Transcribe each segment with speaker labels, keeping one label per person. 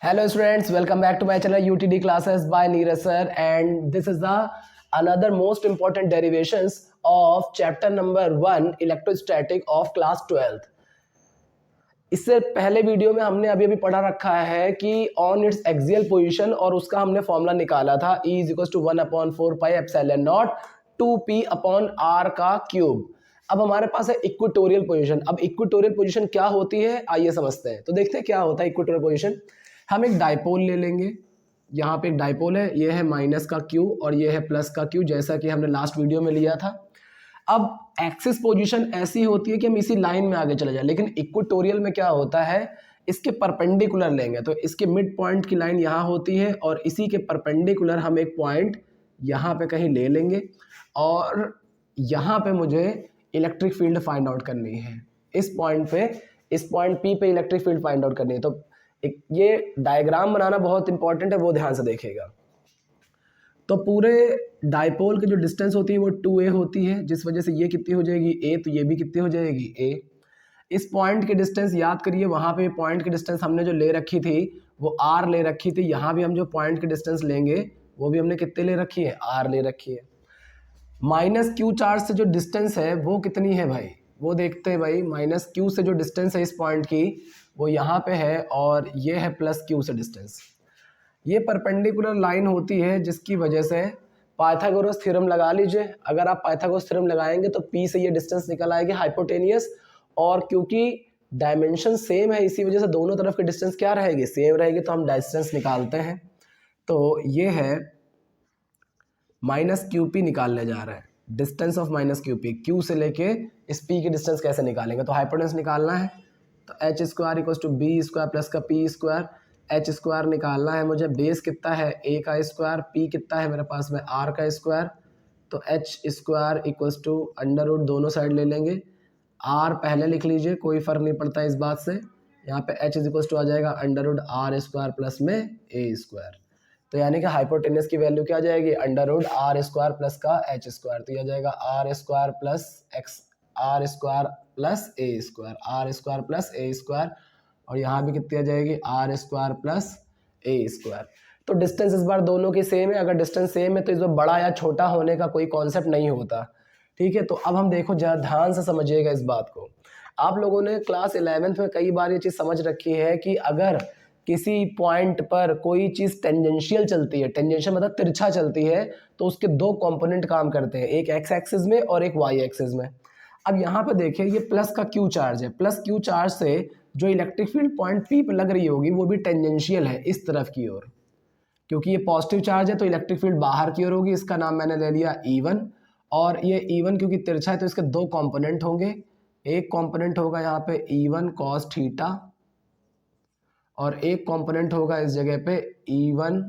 Speaker 1: Hello students, welcome back to my channel UTD classes by Neeraj sir, and this is the another most important derivations of chapter number 1 electrostatic of class 12th. इससे पहले video में हमने अभी पढ़ा रखा है कि on it's axial position और उसका हमने फॉर्मूला निकाला था E = 1/4 pi epsilon not 2p/r का क्यूब। अब हमारे पास है इक्वेटोरियल पोजीशन। अब इक्वेटोरियल पोजीशन क्या होती है आइए समझते हैं। तो देखते हैं क्या होता है इक्वेटोरियल पोजीशन। हम एक डाइपोल ले लेंगे, यहाँ पे एक डाइपोल है, ये है माइनस का क्यू और ये है प्लस का क्यू, जैसा कि हमने लास्ट वीडियो में लिया था। अब एक्सिस पोजीशन ऐसी होती है कि हम इसी लाइन में आगे चले जाए, लेकिन इक्वेटोरियल में क्या होता है इसके परपेंडिकुलर लेंगे तो इसके मिड पॉइंट की लाइन यहाँ होती है और इसी के परपेंडिकुलर हम एक पॉइंट यहाँ पे कहीं ले लेंगे और यहाँ पे मुझे इलेक्ट्रिक फील्ड फाइंड आउट करनी है। इस पॉइंट P पे इलेक्ट्रिक फील्ड फाइंड आउट करनी है। तो ये डायग्राम बनाना बहुत इंपॉर्टेंट है, वो ध्यान से देखिएगा। तो पूरे डाइपोल की जो डिस्टेंस होती है वो 2a होती है, जिस वजह से ये कितनी हो जाएगी a, तो ये भी कितनी हो जाएगी a। इस पॉइंट की डिस्टेंस याद करिए, वहाँ पे पॉइंट की डिस्टेंस हमने जो ले रखी थी वो r ले रखी थी। यहाँ भी हम जो पॉइंट की डिस्टेंस लेंगे वो भी हमने कितने ले रखी है, r ले रखी है। माइनस क्यू चार्ज से जो डिस्टेंस है वो कितनी है भाई, वो देखते हैं भाई। माइनस क्यू से जो डिस्टेंस है इस पॉइंट की वो यहाँ पे है और ये है प्लस क्यू से डिस्टेंस। ये परपेंडिकुलर लाइन होती है जिसकी वजह से पाइथागोरस थ्योरम लगा लीजिए। अगर आप पाइथागोरस थ्योरम लगाएंगे तो P से ये डिस्टेंस निकल आएगी हाइपोटेनियस, और क्योंकि डायमेंशन सेम है इसी वजह से दोनों तरफ की डिस्टेंस क्या रहेगी, सेम रहेगी। तो हम डिस्टेंस निकालते हैं, तो ये है माइनस क्यू पी निकालने जा रहा है, distance of minus Q P. Q से लेके इस पी की डिस्टेंस कैसे निकालेंगे, तो हाइपोटेनस निकालना है। तो h square equal to b square plus का पी स्क्वायर। एच स्क्वायर निकालना है मुझे, बेस कितना है a का स्क्वायर, p कितना है मेरे पास में r का स्क्वायर। तो h square equals to under root, दोनों साइड ले लेंगे। r पहले लिख लीजिए, कोई फर्क नहीं पड़ता इस बात से। यहाँ पे h इक्वल्स टू आ जाएगा under root r square plus में a स्क्वायर। तो यानी कि हाइपोटेनस की वैल्यू क्या आ जाएगी, under root r square plus का h स्क्वायर। तो यह आ जाएगा r square plus x, r square plus a square, r square plus a square, और यहाँ भी कितनी आ जाएगी r square plus a square. तो डिस्टेंस इस बार दोनों की सेम है। अगर डिस्टेंस सेम है तो इस बार बड़ा या छोटा होने का कोई कॉन्सेप्ट नहीं होता, ठीक है। तो अब हम देखो, जरा ध्यान से समझिएगा इस बात को। आप लोगों ने क्लास 11th में कई बार ये चीज़ समझ रखी है कि अगर किसी पॉइंट पर कोई चीज़ टेंजेंशियल चलती है, टेंजेंशियल मतलब तिरछा चलती है, तो उसके दो कंपोनेंट काम करते हैं, एक एक्स एक्सिस में और एक वाई एक्सिस में। अब यहाँ पे देखिए ये प्लस का क्यू चार्ज है, प्लस क्यू चार्ज से जो इलेक्ट्रिक फील्ड पॉइंट पी पे लग रही होगी वो भी टेंजेंशियल है इस तरफ की ओर। क्योंकि ये पॉजिटिव चार्ज है तो इलेक्ट्रिक फील्ड बाहर की ओर होगी, इसका नाम मैंने ले लिया E1। और ये E1 क्योंकि तिरछा है तो इसके दो कंपोनेंट होंगे। एक कंपोनेंट होगा यहाँ पे E1 cos थीटा और एक कंपोनेंट होगा इस जगह पे E1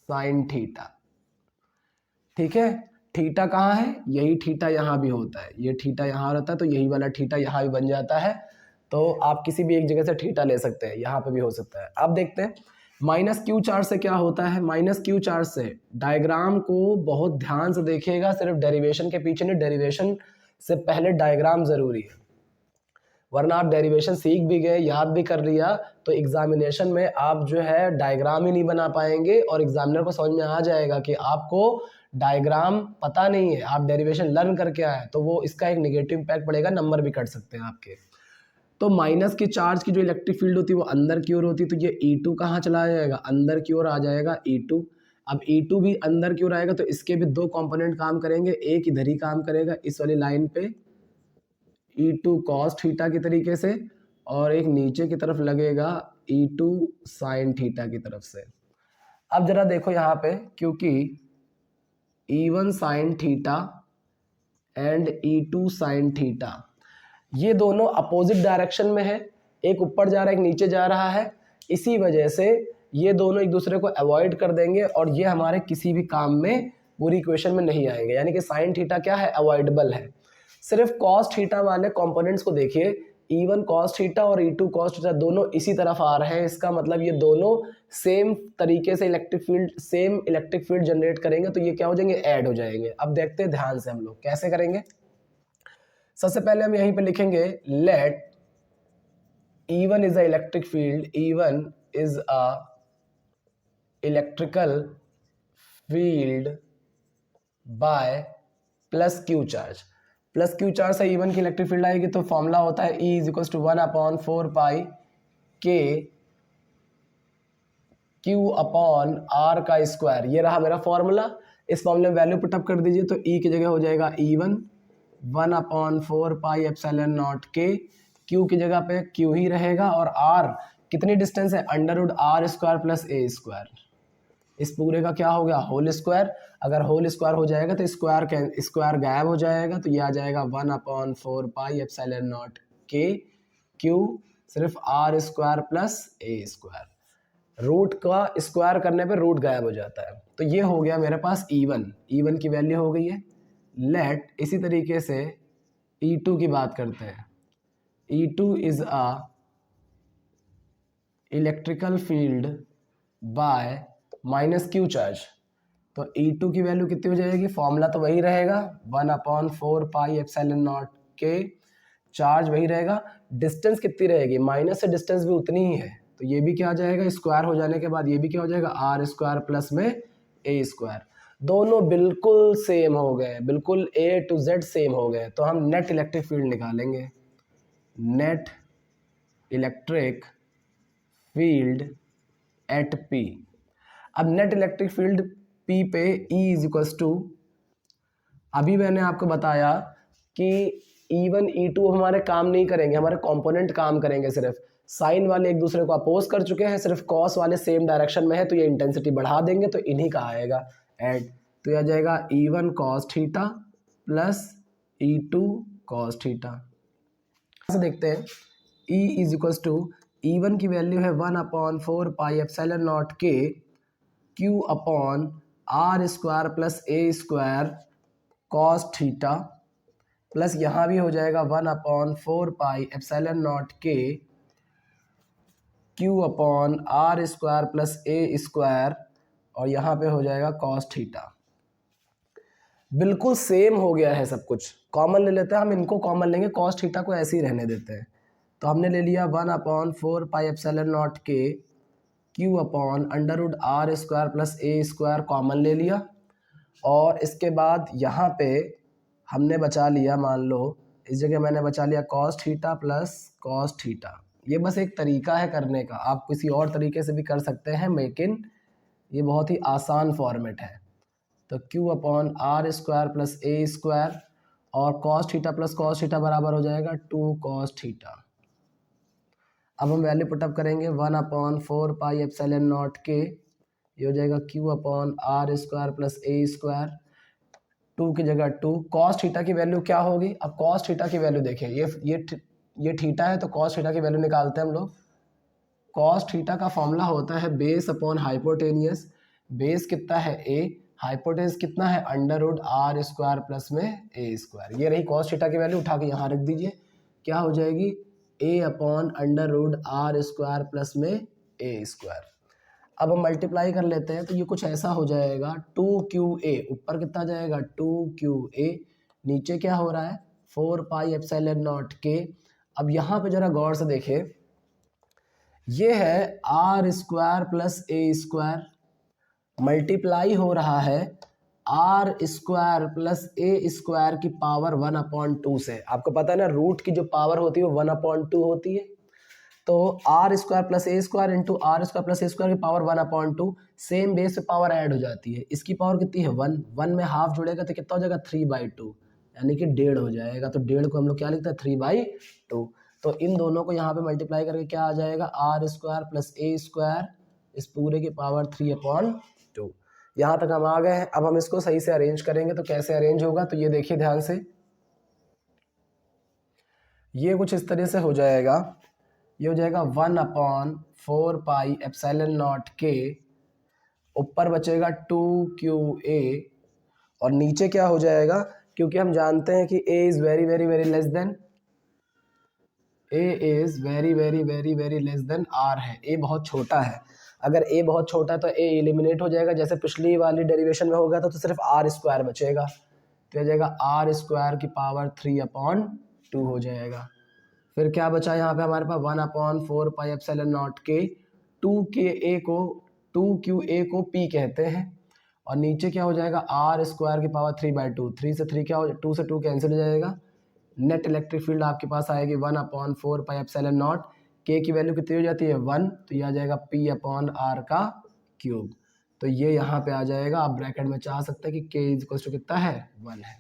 Speaker 1: sin थीटा, ठीक है। थीटा कहाँ है, यही थीटा यहाँ भी होता है, ये थीटा यहाँ रहता है तो यही वाला थीटा यहाँ भी बन जाता है। तो आप किसी भी एक जगह से थीटा ले सकते हैं, यहाँ पे भी हो सकता है। अब देखते हैं माइनस क्यू चार्ज से क्या होता है। माइनस क्यू चार्ज से डायग्राम को बहुत ध्यान से देखिएगा, सिर्फ डेरिवेशन के पीछे नहीं, डेरिवेशन से पहले डायग्राम जरूरी है, वरना आप डेरिवेशन सीख भी गए, याद भी कर लिया, तो एग्जामिनेशन में आप जो है डायग्राम ही नहीं बना पाएंगे और एग्जामिनर को समझ में आ जाएगा कि आपको डायग्राम पता नहीं है, आप डेरिवेशन लर्न करके आए, तो वो इसका एक नेगेटिव इम्पैक्ट पड़ेगा, नंबर भी कट सकते हैं आपके। तो माइनस की चार्ज की जो इलेक्ट्रिक फील्ड होती है वो अंदर की ओर होती है, तो ये E2 कहाँ चला जाएगा, अंदर की ओर आ जाएगा E2। अब E2 भी अंदर की ओर आएगा तो इसके भी दो कंपोनेंट काम करेंगे, एक इधर ही काम करेगा इस वाली लाइन पे E2 cos थीटा की तरीके से, और एक नीचे की तरफ लगेगा E2 sin थीटा की तरफ से। अब जरा देखो यहाँ पे, क्योंकि E1 sin theta and E2 sin theta ये दोनों अपोजिट डायरेक्शन में है, एक ऊपर जा रहा है एक नीचे जा रहा है, इसी वजह से ये दोनों एक दूसरे को अवॉइड कर देंगे और ये हमारे किसी भी काम में पूरी इक्वेशन में नहीं आएंगे। यानी कि साइन थीटा क्या है, अवॉइडेबल है। सिर्फ कॉस थीटा वाले कंपोनेंट्स को देखिए, E1 cos थीटा और E2 cos थीटा दोनों इसी तरफ आ रहे हैं, इसका मतलब ये दोनों सेम तरीके से सेम इलेक्ट्रिक फील्ड जनरेट करेंगे, तो ये क्या हो जाएंगे, ऐड हो जाएंगे। अब देखते हैं ध्यान से हम लोग कैसे करेंगे। सबसे पहले हम यहीं पे लिखेंगे late E1 is a electric field. E1 is a electrical field by plus Q charge. Plus Q charge से E1 की इलेक्ट्रिक फील्ड आएगी तो फॉर्मूला होता है E इज इक्वल टू 1/4 पाई के Q अपॉन R का स्क्वायर. ये रहा मेरा फॉर्मूला. इस फॉर्मूले में वैल्यू पुटअप कर दीजिए तो E की जगह हो जाएगा E1 1/4 पाई एप्सिलॉन नॉट के. Q की जगह पे Q ही रहेगा और R कितनी डिस्टेंस है √r² प्लस a स्क्वायर. इस पूरे का क्या हो गया होल स्क्वायर. अगर होल स्क्वायर हो जाएगा तो स्क्वायर गायब हो जाएगा तो ये आ जाएगा 1/4 पाई एप्सिलॉन नॉट के Q सिर्फ r² plus a square. Root का स्क्वायर करने पे रूट गायब हो जाता है. तो ये हो गया मेरे पास E1 की वैल्यू हो गई है. लेट इसी तरीके से E2 की बात करते हैं. E2 is a electrical field bye minus Q charge. तो E2 की वैल्यू कितनी हो जाएगी. फॉर्मूला तो वही रहेगा 1/4 पाई एप्सिलॉन नॉट के. चार्ज वही रहेगा. डिस्टेंस कितनी रहेगी माइनस से डिस्टेंस भी उतनी ही है तो ये भी क्या आ जाएगा स्क्वायर हो जाने के बाद ये भी क्या हो जाएगा r² प्लस में a स्क्वायर. दोनों बिल्कुल सेम हो गए. बिल्कुल A to Z सेम हो गए. तो हम नेट इलेक्ट्रिक फील्ड निकालेंगे. Net electric field at P. अब नेट इलेक्ट्रिक फील्ड P पे E इज इक्वल्स टू, अभी मैंने आपको बताया कि E1 E2 हमारे काम नहीं करेंगे. हमारे कंपोनेंट काम करेंगे. सिर्फ साइन वाले एक दूसरे को अपोज कर चुके हैं. सिर्फ कॉस वाले सेम डायरेक्शन में है तो ये इंटेंसिटी बढ़ा देंगे तो इन्हीं का आएगा ऐड. तो यह आ जाएगा E1 cos theta plus E2 cos theta. से देखते हैं E is equals to E1 की वैल्यू है 1/4 पाई एप्सिलॉन नॉट के Q upon r² plus a square cos theta plus यहाँ भी हो जाएगा 1/4 पाई एप्सिलॉन नॉट के Q upon r² plus a square और यहाँ पे हो जाएगा cos थीटा. बिल्कुल सेम हो गया है सब कुछ. कॉमन ले लेते हैं. हम इनको कॉमन लेंगे. cos थीटा को ऐसे ही रहने देते हैं. तो हमने ले लिया 1/4 पाई एप्सिलॉन नॉट के Q upon √r² plus a square common ले लिया. और इसके बाद यहाँ पे हमने बचा लिया, मान लो इस जगह मैंने बचा लिया cos theta plus cos theta. ये बस एक तरीका है करने का. आप किसी और तरीके से भी कर सकते हैं लेकिन ये बहुत ही आसान फॉर्मेट है. तो Q upon r² plus a square और cos theta plus cos theta बराबर हो जाएगा 2 cos थीटा. अब हम वैल्यू पुटअप करेंगे 1/4 पाई एप्सिलॉन नॉट के. ये हो जाएगा Q upon r² plus a square. 2 की जगह 2. cos थीटा की वैल्यू क्या होगी. अब cos थीटा की वैल्यू देखिए ये थीटा है तो cos थीटा की वैल्यू निकालते हैं हम लोग. cos थीटा का फॉर्मूला होता है बेस अपॉन हाइपोटेनियस. बेस कितना है a, हाइपोटेनस कितना है √r² प्लस में a स्क्वायर. ये रही cos थीटा की वैल्यू. उठा के यहाँ रख दीजिए. क्या हो जाएगी a अपॉन √r² प्लस में a स्क्वायर. अब हम मल्टीप्लाई कर लेते हैं तो ये कुछ ऐसा हो जाएगा 2QA. ऊपर कितना जाएगा 2QA. नीचे क्या हो रहा है 4 पाई एप्सिलॉन नॉट के. अब यहाँ पे जरा गौर से देखें. ये है r² plus a square multiply हो रहा है r² प्लस a स्क्वायर की पावर 1/2 से. आपको पता है ना रूट की जो पावर होती है वो 1/2 होती है. तो r² plus a square into r² plus a square की पावर 1/2. सेम बेस पे पावर ऐड हो जाती है. इसकी पावर कितनी है 1. 1 में हाफ जुड़ेगा तो कितना हो जाएगा 3/2 यानी कि 1.5 हो जाएगा. तो 1.5 को हम लोग क्या लिखते हैं 3/2. तो इन दोनों को यहाँ पे मल्टीप्लाई करके क्या आ जाएगा r² प्लस a स्क्वायर इस पूरे की पावर 3/2. यहाँ तक हम आ गए हैं. अब हम इसको सही से अरेंज करेंगे तो कैसे अरेंज होगा तो ये देखिए ध्यान से. ये कुछ इस तरह से हो जाएगा. ये हो जाएगा 1/4 पाई एप्सिलॉन नॉट के. ऊपर बचेगा 2QA और नीचे क्या हो जाएगा क्योंकि हम जानते हैं कि A is very very very less than R है. A बहुत छोटा है. अगर A बहुत छोटा है तो A एलिमिनेट हो जाएगा. जैसे पिछली वाली डेरिवेशन में हो गया था तो सिर्फ r² बचेगा. तो हो जाएगा r² की पावर 3/2 हो जाएगा. फिर क्या बचा यहाँ पे हमारे पास 1/4 पाई एप्सिलॉन नॉट के 2QA को P कहते हैं, और नीचे क्या हो जाएगा R स्क्वायर की पावर 3/2, 3 से 3 क्या हो, 2 से 2 कैंसिल हो जाएगा, नेट इलेक्ट्रिक फील्ड आपके पास आएगी 1/4 पाई एप्सिलॉन नॉट, के की वैल्यू कितनी हो जाती है 1, तो ये आ जाएगा P/R का क्यूब। तो ये यहाँ पे आ जाएगा, आप ब्रैकेट में चाह सकते हैं कि के इज इक्वल टू कितना है 1 है।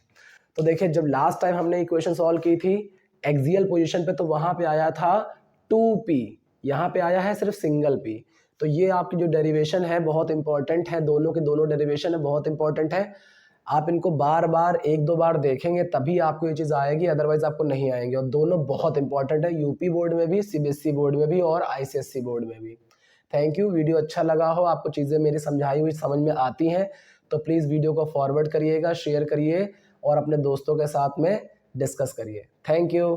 Speaker 1: तो देखिए जब लास्ट टाइम हमने इक्वेशन सॉल्व की थी एक्सियल पोजीशन पे, तो वहाँ पे आया था 2p, यहाँ पे आया है सिर्फ सिंगल p। तो ये आपकी जो डेरिवेशन है बहुत इंपॉर्टेंट है, दोनों के दोनों डेरिवेशन है बहुत इंपॉर्टेंट है। आप इनको बार बार 1-2 बार देखेंगे तभी आपको ये चीज़ आएगी, अदरवाइज आपको नहीं आएंगे। और दोनों बहुत इंपॉर्टेंट है, यूपी बोर्ड में भी, सीबीएसई बोर्ड में भी और आईसीएसई बोर्ड में भी। Thank you. वीडियो अच्छा लगा हो, आपको चीज़ें मेरी समझाई हुई समझ में आती हैं, तो प्लीज़ वीडियो को फॉरवर्ड करिएगा, शेयर करिए और अपने दोस्तों के साथ में डिस्कस करिए। Thank you.